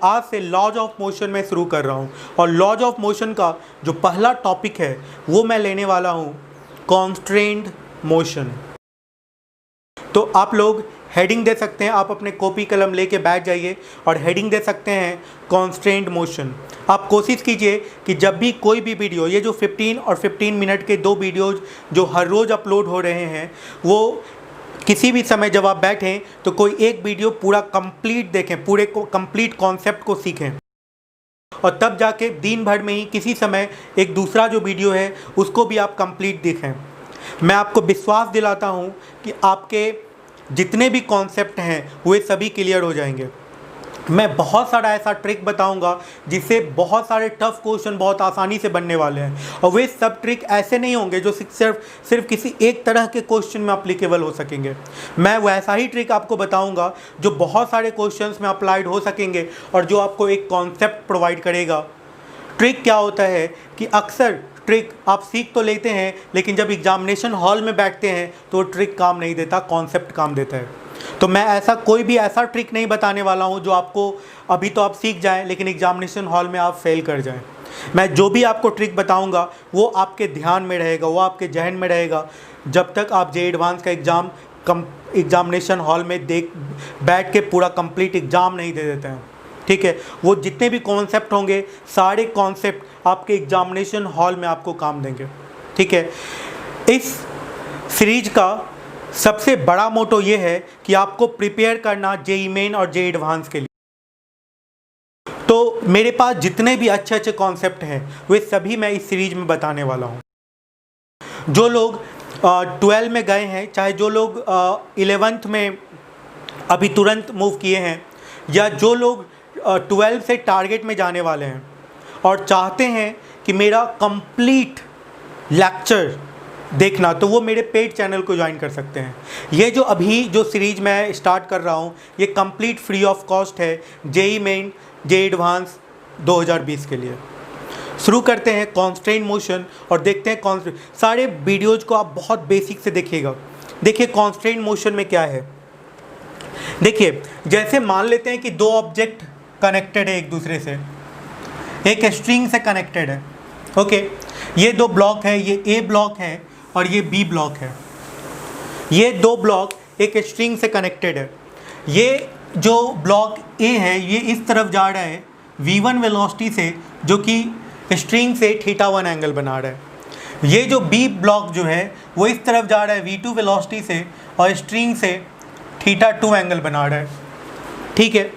आज से laws of motion में शुरू कर रहा हूँ और लॉज ऑफ मोशन का जो पहला टॉपिक है वो मैं लेने वाला हूँ कॉन्स्ट्रेंड मोशन। तो आप लोग हेडिंग दे सकते हैं, आप अपने कॉपी कलम लेके बैठ जाइए और हेडिंग दे सकते हैं कॉन्स्ट्रेंड मोशन। आप कोशिश कीजिए कि जब भी कोई भी वीडियो, ये जो 15 और 15 मिनट के 2 वीडियोज़ जो हर रोज़ अपलोड हो रहे हैं, वो किसी भी समय जब आप बैठें तो कोई एक वीडियो पूरा कंप्लीट देखें, पूरे को कंप्लीट कॉन्सेप्ट को सीखें और तब जाके दिन भर में ही किसी समय एक दूसरा जो वीडियो है उसको भी आप कंप्लीट देखें। मैं आपको विश्वास दिलाता हूँ कि आपके जितने भी कॉन्सेप्ट हैं वे सभी क्लियर हो जाएंगे। मैं बहुत सारा ऐसा ट्रिक बताऊंगा जिससे बहुत सारे टफ क्वेश्चन बहुत आसानी से बनने वाले हैं और वे सब ट्रिक ऐसे नहीं होंगे जो सिर्फ किसी एक तरह के क्वेश्चन में अप्लीकेबल हो सकेंगे। मैं वैसा ही ट्रिक आपको बताऊंगा जो बहुत सारे क्वेश्चंस में अप्लाइड हो सकेंगे और जो आपको एक कॉन्सेप्ट प्रोवाइड करेगा। ट्रिक क्या होता है कि अक्सर ट्रिक आप सीख तो लेते हैं लेकिन जब एग्जामिनेशन हॉल में बैठते हैं तो ट्रिक काम नहीं देता, कॉन्सेप्ट काम देता है। तो मैं कोई भी ऐसा ट्रिक नहीं बताने वाला हूं जो आपको अभी तो आप सीख जाएं लेकिन एग्जामिनेशन हॉल में आप फेल कर जाएं। मैं जो भी आपको ट्रिक बताऊंगा वो आपके ध्यान में रहेगा, वो आपके जहन में रहेगा जब तक आप जे एडवांस का एग्जामिनेशन हॉल में बैठ के पूरा कंप्लीट एग्ज़ाम नहीं दे देते हैं। ठीक है, वो जितने भी कॉन्सेप्ट होंगे सारे कॉन्सेप्ट आपके एग्जामिनेशन हॉल में आपको काम देंगे। ठीक है, इस सीरीज का सबसे बड़ा मोटो ये है कि आपको प्रिपेयर करना जेईई मेन और जे एडवांस के लिए। तो मेरे पास जितने भी अच्छे अच्छे कॉन्सेप्ट हैं वे सभी मैं इस सीरीज में बताने वाला हूँ। जो लोग 12 में गए हैं, चाहे जो लोग 11th में अभी तुरंत मूव किए हैं, या जो लोग 12 से टारगेट में जाने वाले हैं और चाहते हैं कि मेरा कंप्लीट लेक्चर देखना, तो वो मेरे पेड चैनल को ज्वाइन कर सकते हैं। ये जो अभी जो सीरीज मैं स्टार्ट कर रहा हूँ ये कंप्लीट फ्री ऑफ कॉस्ट है जेईई मेन जे एडवांस 2020 के लिए। शुरू करते हैं कॉन्स्ट्रेंट मोशन और देखते हैं सारे वीडियोज़ को आप बहुत बेसिक से देखिएगा। देखिए कॉन्स्ट्रेंट मोशन में क्या है। देखिए जैसे मान लेते हैं कि 2 ऑब्जेक्ट कनेक्टेड है एक दूसरे से, एक स्ट्रिंग से कनेक्टेड है। ओके, ये 2 ब्लॉक है, ये ए ब्लॉक है और ये बी ब्लॉक है। ये 2 ब्लॉक एक स्ट्रिंग से कनेक्टेड है। ये जो ब्लॉक ए है ये इस तरफ जा रहा है v1 वेलोसिटी से, जो कि स्ट्रिंग से θ1 एंगल बना रहा है। ये जो बी ब्लॉक जो है वो इस तरफ जा रहा है v2 वेलोसिटी से और स्ट्रिंग से θ2 एंगल बना रहा है। ठीक है,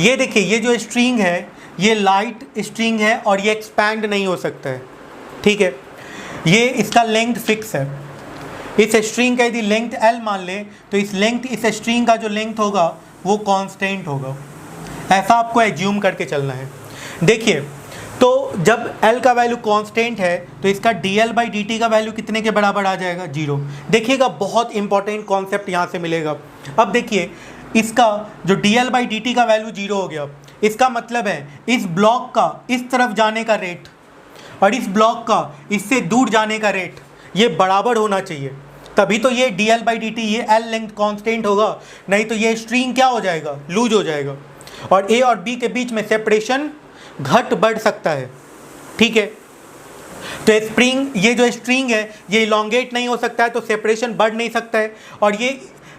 ये देखिए ये जो स्ट्रिंग है ये लाइट स्ट्रिंग है और ये एक्सपैंड नहीं हो सकता है। ठीक है, ये इसका लेंथ फिक्स है। इस स्ट्रिंग का यदि लेंथ L मान ले तो इस स्ट्रिंग का जो लेंथ होगा वो कांस्टेंट होगा। ऐसा आपको एज्यूम करके चलना है। देखिए तो जब L का वैल्यू कांस्टेंट है तो इसका dL/dt का वैल्यू कितने के बराबर आ जाएगा? 0। देखिएगा बहुत इंपॉर्टेंट कॉन्सेप्ट यहाँ से मिलेगा। अब देखिए इसका जो dL/dt का वैल्यू 0 हो गया, इसका मतलब है इस ब्लॉक का इस तरफ जाने का रेट और इस ब्लॉक का इससे दूर जाने का रेट ये बराबर होना चाहिए, तभी तो ये dL/dt ये L लेंथ कांस्टेंट होगा, नहीं तो ये स्ट्रिंग क्या हो जाएगा? लूज हो जाएगा और A और B के बीच में सेपरेशन घट बढ़ सकता है। ठीक है, तो ये जो स्ट्रिंग है ये इलोंगेट नहीं हो सकता है तो सेपरेशन बढ़ नहीं सकता है और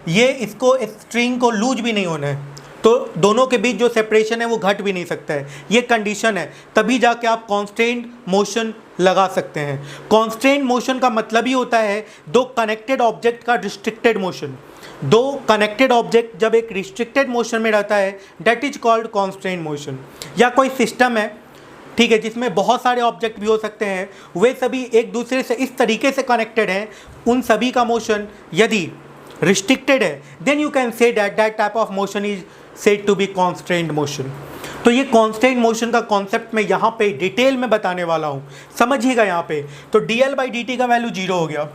ये इसको स्ट्रिंग को लूज भी नहीं होना है, तो दोनों के बीच जो सेपरेशन है वो घट भी नहीं सकता है। ये कंडीशन है, तभी जाके आप कॉन्स्ट्रेंट मोशन लगा सकते हैं। कॉन्स्ट्रेंट मोशन का मतलब ही होता है 2 कनेक्टेड ऑब्जेक्ट का रिस्ट्रिक्टेड मोशन। 2 कनेक्टेड ऑब्जेक्ट जब एक रिस्ट्रिक्टेड मोशन में रहता है that is called constraint motion. या कोई सिस्टम है, ठीक है, जिसमें बहुत सारे ऑब्जेक्ट भी हो सकते हैं, वे सभी एक दूसरे से इस तरीके से कनेक्टेड हैं, उन सभी का मोशन यदि रिस्ट्रिक्टेड है then you can say that type of motion is said to be constraint motion. तो ये कॉन्स्टेंट मोशन का कॉन्सेप्ट मैं यहाँ पे डिटेल में बताने वाला हूँ, समझिएगा। यहाँ पे तो dL/dt का वैल्यू 0 हो गया,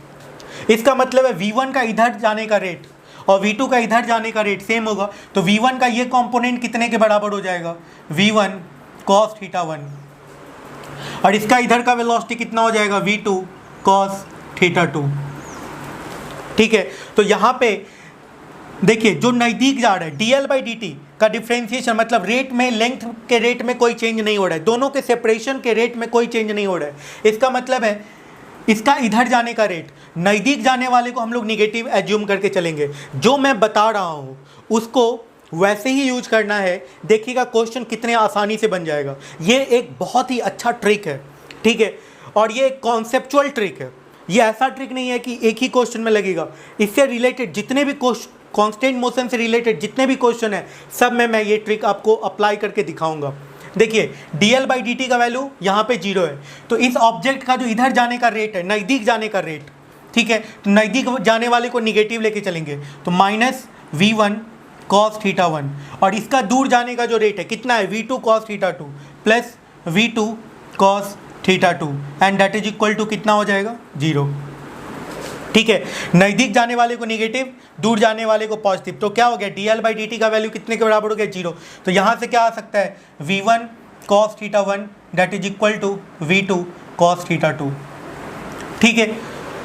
इसका मतलब है v1 का इधर जाने का रेट और v2 का इधर जाने का रेट सेम होगा, तो v1 का ये कंपोनेंट कितने के बराबर हो जाएगा? v1 cos θ1 और इसका इधर का वेलोसिटी कितना हो जाएगा? v2 cos θ2। ठीक है, तो यहाँ पे देखिए जो नज़दीक जा रहा है dL/dt का डिफ्रेंशिएशन मतलब रेट में, लेंथ के रेट में कोई चेंज नहीं हो रहा है, दोनों के सेपरेशन के रेट में कोई चेंज नहीं हो रहा है। इसका मतलब है इसका इधर जाने का रेट, नज़दीक जाने वाले को हम लोग निगेटिव एज्यूम करके चलेंगे। जो मैं बता रहा हूँ उसको वैसे ही यूज करना है। देखिएगा क्वेश्चन कितने आसानी से बन जाएगा। ये एक बहुत ही अच्छा ट्रिक है, ठीक है, और ये एक कॉन्सेप्चुअल ट्रिक है। ये ऐसा ट्रिक नहीं है कि एक ही क्वेश्चन में लगेगा। इससे रिलेटेड जितने भी कांस्टेंट मोशन से रिलेटेड जितने भी क्वेश्चन है, सब में मैं ये ट्रिक आपको अप्लाई करके दिखाऊंगा। देखिए dl/dt का वैल्यू यहाँ पे 0 है, तो इस ऑब्जेक्ट का जो इधर जाने का रेट है, नज़दीक जाने का रेट, ठीक है, तो नज़दीक जाने वाले को निगेटिव लेके चलेंगे, तो -v1 cos θ1, और इसका दूर जाने का जो रेट है कितना है, v2 cos θ2 plus v2 cos θ2 and that is equal to कितना हो जाएगा, 0। ठीक है, नज़दीक जाने वाले को निगेटिव, दूर जाने वाले को पॉजिटिव, तो क्या हो गया, dl/dt का वैल्यू कितने के बराबर हो गया, 0। तो यहाँ से क्या आ सकता है, v1 cos θ1 that is equal to v2 cos θ2। ठीक है,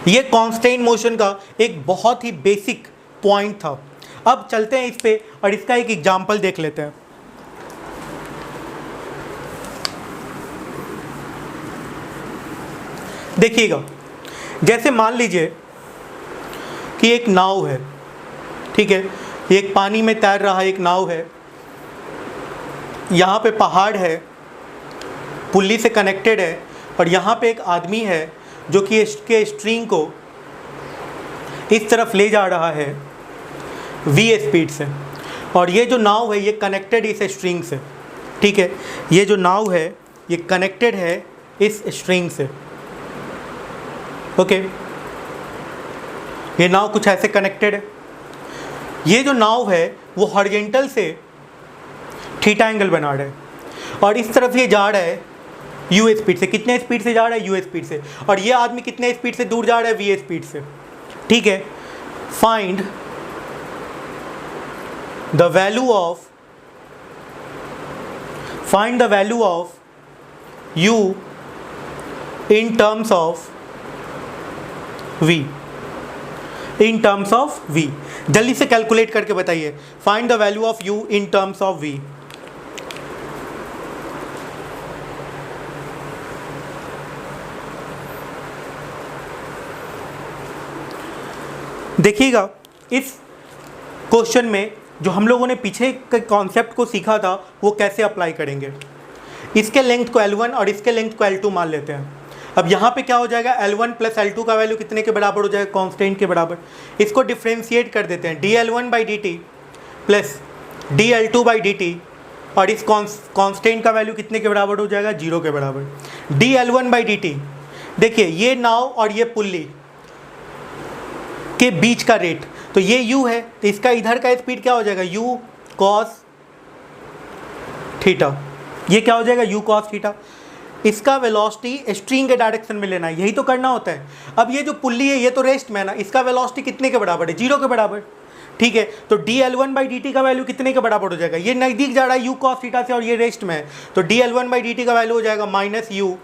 ये कांस्टेंट मोशन का एक बहुत ही बेसिक पॉइंट था। अब चलते हैं इस पे और इसका एक एग्जाम्पल देख लेते हैं। देखिएगा, जैसे मान लीजिए कि एक नाव है, ठीक है, एक पानी में तैर रहा एक नाव है, यहाँ पे पहाड़ है, पुल्ली से कनेक्टेड है, और यहाँ पे एक आदमी है जो कि इसके स्ट्रिंग को इस तरफ ले जा रहा है v स्पीड से, और ये जो नाव है ये कनेक्टेड इस स्ट्रिंग से। ठीक है, ये जो नाव है ये कनेक्टेड है इस स्ट्रिंग से। ओके, ये नाव कुछ ऐसे कनेक्टेड है। ये जो नाव है वो हॉरिजॉन्टल से थीटा एंगल बना रहा है, और इस तरफ ये जा रहा है u स्पीड से। कितने स्पीड से जा रहा है, u स्पीड से, और ये आदमी कितने स्पीड से दूर जा रहा है, v स्पीड से। ठीक है, find the value of u in terms of v, in terms of v। जल्दी से कैलकुलेट करके बताइए, find the value of u in terms of v। देखिएगा, इस क्वेश्चन में जो हम लोगों ने पीछे के कॉन्सेप्ट को सीखा था वो कैसे अप्लाई करेंगे। इसके लेंथ को L1 और इसके लेंथ को L2 मान लेते हैं। अब यहाँ पे क्या हो जाएगा, L1 प्लस L2 का वैल्यू कितने के बराबर हो जाएगा, कांस्टेंट के बराबर। इसको डिफ्रेंशिएट कर देते हैं, dl1/dt प्लस dl2/dt, और इस कांस्टेंट का वैल्यू कितने के बराबर हो जाएगा, 0 के बराबर। dl1/dt, देखिए ये नाव और ये पुल्ली के बीच का रेट, तो ये u है, तो इसका इधर का स्पीड क्या हो जाएगा, u cos थीटा। ये क्या हो जाएगा, u cos थीटा। इसका वेलोसिटी स्ट्रिंग के डायरेक्शन में लेना है, यही तो करना होता है। अब ये जो पुल्ली है ये तो रेस्ट में है ना, इसका वेलोसिटी कितने के बराबर है, 0 के बराबर। ठीक है, तो dl1/dt का वैल्यू कितने के बराबर हो जाएगा, ये नज़दीक जा रहा है u cos थीटा से और ये रेस्ट में है, तो dl1/dt का वैल्यू हो जाएगा -u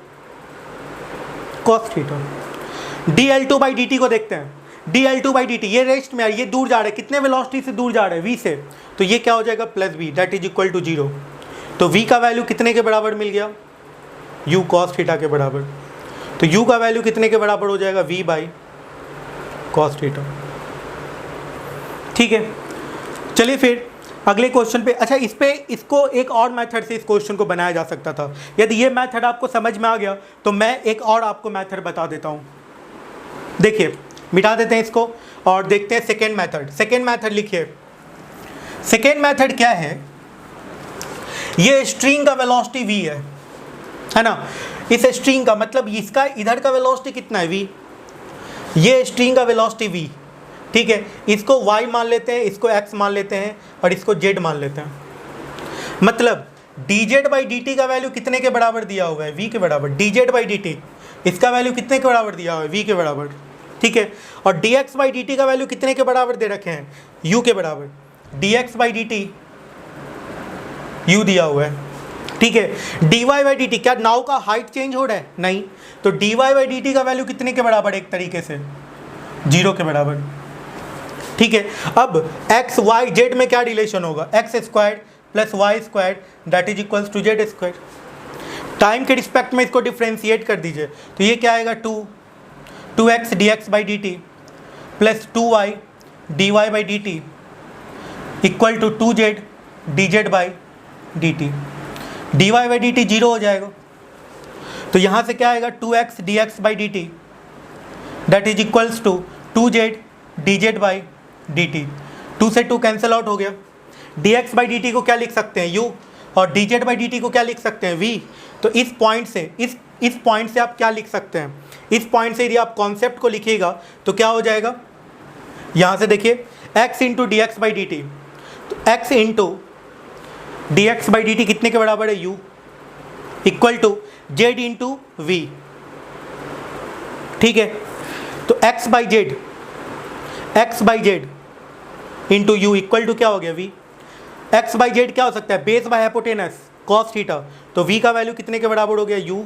cos थीटा। dl2/dt को देखते हैं, dl2/dt ये रेस्ट में है, ये दूर जा रहा है, कितने वेलोसिटी से दूर जा रहा है, v से, तो ये क्या हो जाएगा, +v that is equal to 0। तो v का वैल्यू कितने के बराबर मिल गया, u cos थीटा के बराबर। तो u का वैल्यू कितने के बराबर हो जाएगा, v/cos थीटा। ठीक है, चलिए फिर अगले क्वेश्चन पे। अच्छा, इसको एक और मेथड से इस क्वेश्चन को बनाया जा सकता था। यदि ये मेथड आपको समझ में आ गया तो मैं एक और आपको मेथड बता देता हूँ। देखिए, मिटा देते हैं इसको और देखते हैं सेकेंड मेथड। सेकेंड मेथड लिखिए, सेकेंड मेथड क्या है, ये स्ट्रिंग का वेलोसिटी v है ना। इस स्ट्रिंग का मतलब इसका इधर का वेलोसिटी कितना है, v, ये स्ट्रिंग का वेलोसिटी v। ठीक है, इसको y मान लेते हैं, इसको x मान लेते हैं और इसको z मान लेते हैं। मतलब dz/dt का वैल्यू कितने के बराबर दिया हुआ है, v के बराबर। dz/dt इसका वैल्यू कितने के बराबर दिया हुआ है, v के बराबर। ठीक है, और dx/dt का वैल्यू कितने के बराबर दे रखे हैं, u के बराबर। dx/dt u दिया हुआ है। ठीक है, dy/dt, क्या नाव का हाइट चेंज हो रहा है, नहीं, तो dy/dt का वैल्यू कितने के बराबर, एक तरीके से 0 के बराबर। ठीक है, अब x y z में क्या रिलेशन होगा, x² plus Y square that is equals to Z square. Time के रिस्पेक्ट में इसको डिफ्रेंशिएट कर दीजिए, तो ये क्या आएगा 2x dx by D T plus 2y dy by D T equal to 2z dz by D T. dy by D T zero हो जाएगा, तो यहाँ से क्या आएगा 2x dx by D T that is equals to 2z dz by D T. 2 से 2 cancel out हो गया। dx बाई डी टी को क्या लिख सकते हैं u, और dz बाई डी टी को क्या लिख सकते हैं v। तो इस पॉइंट से आप क्या लिख सकते हैं, इस पॉइंट से यदि आप कॉन्सेप्ट को लिखिएगा तो क्या हो जाएगा, यहाँ से देखिए x into D X by D T, तो x into D X by D T कितने के बराबर है u equal to Z into V. ठीक है, तो x by Z into U equal to क्या हो गया v। x बाई जेड क्या हो सकता है, base by hypotenuse cos theta, तो v का वैल्यू कितने के बराबर हो गया u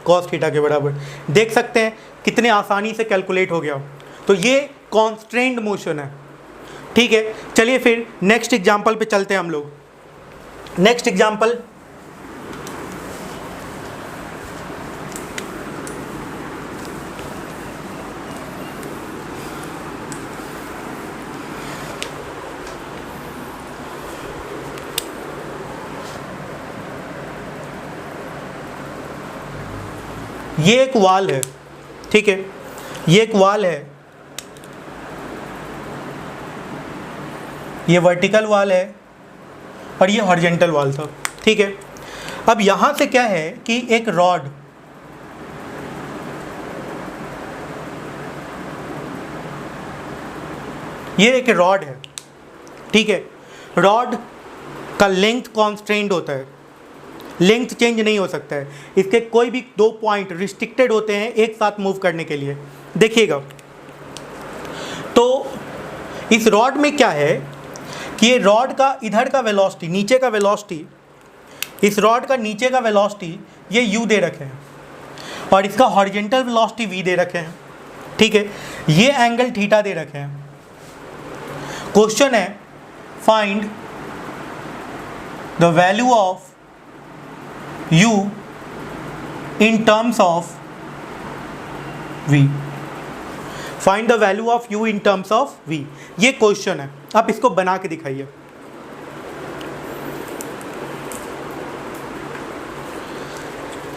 कॉस थीटा के बराबर। देख सकते हैं कितने आसानी से कैलकुलेट हो गया। तो ये कॉन्स्ट्रेंड मोशन है। ठीक है, चलिए फिर नेक्स्ट एग्जांपल पे चलते हैं हम लोग। नेक्स्ट एग्जांपल, ये एक वाल है। ठीक है, ये एक वाल है, ये वर्टिकल वाल है और ये हॉरिजॉन्टल वाल था। ठीक है, अब यहाँ से क्या है कि एक रॉड, ये एक रॉड है। ठीक है, रॉड का लेंथ कॉन्स्ट्रेंड होता है, लेंथ चेंज नहीं हो सकता है। इसके कोई भी 2 पॉइंट रिस्ट्रिक्टेड होते हैं एक साथ मूव करने के लिए। देखिएगा, तो इस रॉड में क्या है कि ये रॉड का इधर का वेलोसिटी, नीचे का वेलोसिटी, इस रॉड का नीचे का वेलोसिटी ये u दे रखे हैं और इसका हॉरिजॉन्टल वेलोसिटी v दे रखे हैं। ठीक है, ये एंगल थीटा दे रखे हैं। क्वेश्चन है find the value of u in terms of v, find the value of u in terms of v। ये क्वेश्चन है, आप इसको बना के दिखाइए।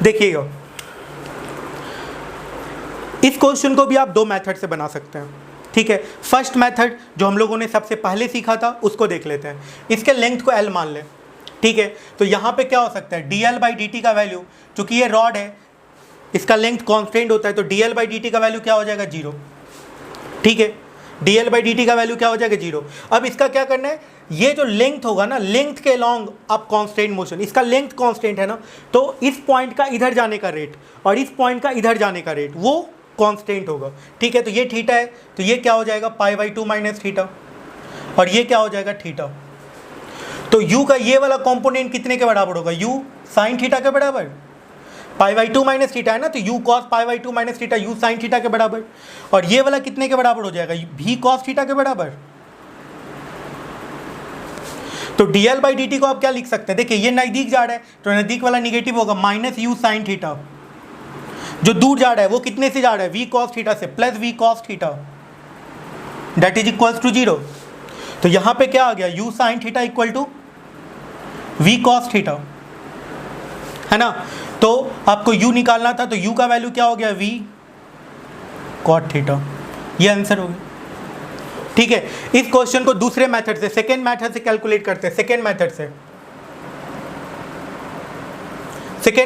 देखिएगा, इस क्वेश्चन को भी आप 2 मेथड से बना सकते हैं। ठीक है, फर्स्ट मेथड जो हम लोगों ने सबसे पहले सीखा था उसको देख लेते हैं। इसके लेंथ को l मान लें। ठीक है, तो यहाँ पे क्या हो सकता है, dl बाई डी टी का वैल्यू, चूंकि ये रॉड है इसका लेंथ कॉन्स्टेंट होता है, तो dl बाई डी टी का वैल्यू क्या हो जाएगा 0। ठीक है, dl बाई डी टी का वैल्यू क्या हो जाएगा 0। अब इसका क्या करना है, ये जो लेंथ होगा ना, लेंथ के लॉन्ग अब कॉन्स्टेंट मोशन, इसका लेंथ कॉन्स्टेंट है ना, तो इस पॉइंट का इधर जाने का रेट और इस पॉइंट का इधर जाने का रेट वो कॉन्स्टेंट होगा। ठीक है, तो ये थीटा है, तो ये क्या हो जाएगा π/2 माइनस थीटा, और ये क्या हो जाएगा थीटा। तो u का ये वाला कंपोनेंट कितने के बराबर होगा, u साइन थीटा के बराबर, π/2 माइनस थीटा है ना, तो u cos π/2 minus theta u sine theta के बराबर, और ये वाला कितने के बराबर हो जाएगा, v cos थीटा के बराबर। तो dl बाई डी टी को आप क्या लिख सकते हैं, देखिए ये नज़दीक जा रहा है तो नज़दीक वाला निगेटिव होगा, माइनस u साइन थीटा, जो दूर जा रहा है वो कितने से जा रहा है, v cos थीटा से, plus v cos theta that is equals to 0। तो यहाँ पे क्या आ गया, u sine theta equal to v cos theta, है ना। तो आपको u निकालना था, तो u का वैल्यू क्या हो गया, v cot थीटा, ये आंसर हो गया। ठीक है, इस क्वेश्चन को दूसरे मेथड से, सेकेंड मेथड से कैलकुलेट करते हैं। सेकेंड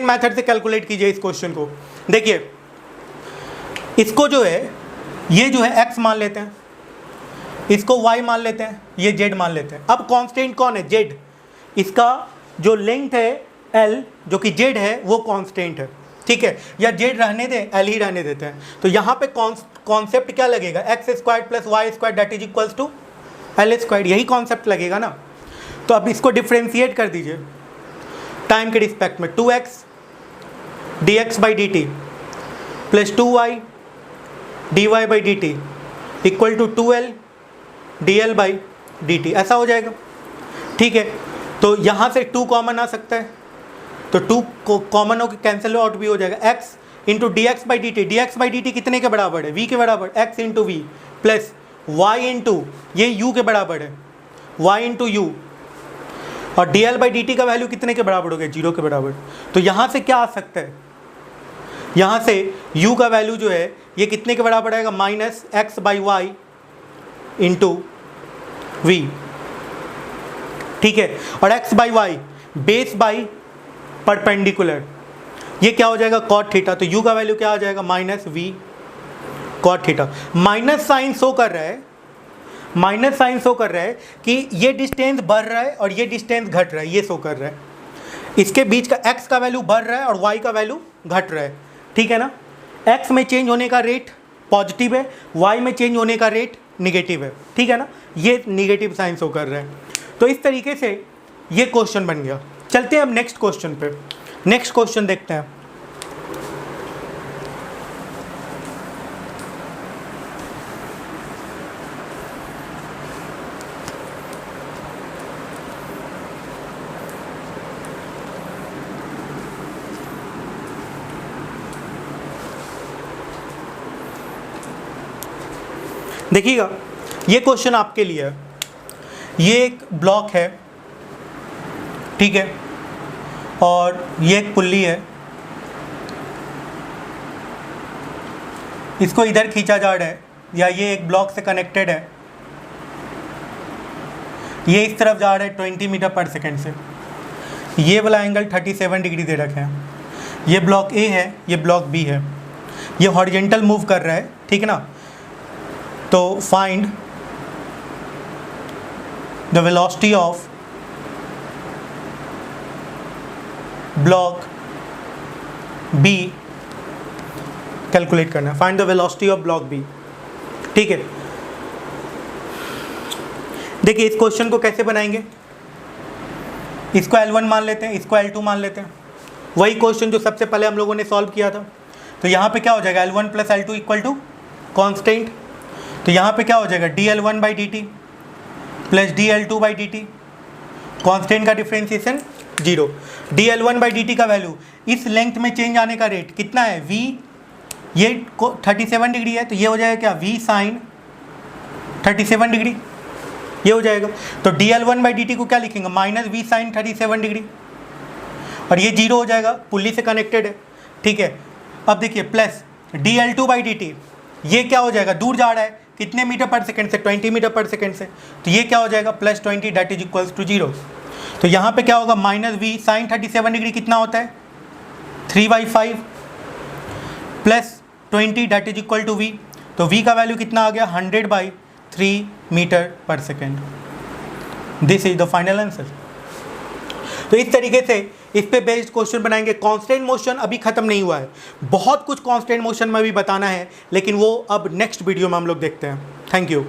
मेथड से कैलकुलेट कीजिए इस क्वेश्चन को। देखिए, इसको जो है, ये जो है x मान लेते हैं, इसको y मान लेते हैं, ये z मान लेते हैं। अब कांस्टेंट कौन है, z, इसका जो लेंथ है l, जो कि z है, वो कांस्टेंट है। ठीक है, या z रहने दें, l ही रहने देते हैं। तो यहाँ पे कॉन्सेप्ट क्या लगेगा, x square plus Y square that is equals to l square, यही कॉन्सेप्ट लगेगा ना। तो अब इसको डिफ्रेंशिएट कर दीजिए टाइम के रिस्पेक्ट में, 2x dx by D T plus 2y dy by D T equal to 2l dl by D T, ऐसा हो जाएगा। ठीक है, तो यहाँ से 2 कॉमन आ सकता है, तो 2 को कॉमन होकर कैंसिल आउट भी हो जाएगा। x into D X by D T, D X by D T कितने के बराबर है, v के बराबर, x into V plus Y into ये u के बराबर है, y इंटू यू, और D L by D T का वैल्यू कितने के बराबर हो गया, 0 के बराबर। तो यहाँ से क्या आ सकता है, यहाँ से u का वैल्यू जो है ये कितने के बराबर आएगा, minus X by Y into V, ठीक है। और x by Y base by perpendicular, ये क्या हो जाएगा, कॉट थीटा। तो u का वैल्यू क्या आ जाएगा, minus V cot theta. Minus sign show कर रहा है, माइनस साइन शो कर रहा है कि ये डिस्टेंस बढ़ रहा है और ये डिस्टेंस घट रहा है, ये शो कर रहा है। इसके बीच का x का वैल्यू बढ़ रहा है और y का वैल्यू घट रहा है, ठीक है ना। x में चेंज होने का रेट पॉजिटिव है, y में चेंज होने का रेट निगेटिव है, ठीक है ना, ये निगेटिव साइन शो कर रहा है। तो इस तरीके से ये क्वेश्चन बन गया। चलते हैं अब नेक्स्ट क्वेश्चन पे, नेक्स्ट क्वेश्चन देखते हैं। देखिएगा, ये क्वेश्चन आपके लिए है। ये एक ब्लॉक है, ठीक है, और ये एक पुल्ली है, इसको इधर खींचा जा रहा है, या ये एक ब्लॉक से कनेक्टेड है, ये इस तरफ जा रहा है 20 मीटर पर सेकेंड से। ये वाला एंगल 37 डिग्री दे रखा है। ये ब्लॉक ए है, ये ब्लॉक बी है, ये हॉरिजेंटल मूव कर रहा है, ठीक है ना। तो find the velocity of block B calculate करना है, find the velocity of block B, ठीक है। देखिए इस क्वेश्चन को कैसे बनाएंगे, इसको L1 मान लेते हैं, इसको L2 मान लेते हैं, वही क्वेश्चन जो सबसे पहले हम लोगों ने सॉल्व किया था। तो यहाँ पे क्या हो जाएगा, L1 plus L2 equal to constant. तो यहाँ पे क्या हो जाएगा, dl1 by D T plus dl2 by D T, constant का differentiation 0। dl1 by D T का वैल्यू, इस लेंथ में चेंज आने का रेट कितना है, v, ये 37 डिग्री है, तो ये हो जाएगा क्या, v साइन 37 डिग्री, ये हो जाएगा। तो dl1 बाई डी टी को क्या लिखेंगे, माइनस v साइन 37 डिग्री, और ये 0 हो जाएगा, पुल्ली से कनेक्टेड है, ठीक है। अब देखिए plus dl2 by D T, ये क्या हो जाएगा, दूर जा रहा है, कितने मीटर पर सेकेंड से, 20 मीटर पर सेकेंड से, तो ये क्या हो जाएगा, plus 20 that is equals to 0। तो यहाँ पे क्या होगा, माइनस वी साइन 37 डिग्री कितना होता है, 3/5 plus 20 that is equal to V. तो वी का वैल्यू कितना आ गया, 100/3 मीटर पर second. This is the final answer. तो इस तरीके से इस पे बेस्ड क्वेश्चन बनाएंगे। कांस्टेंट मोशन अभी खत्म नहीं हुआ है, बहुत कुछ कांस्टेंट मोशन में भी बताना है, लेकिन वो अब नेक्स्ट वीडियो में हम लोग देखते हैं। Thank you.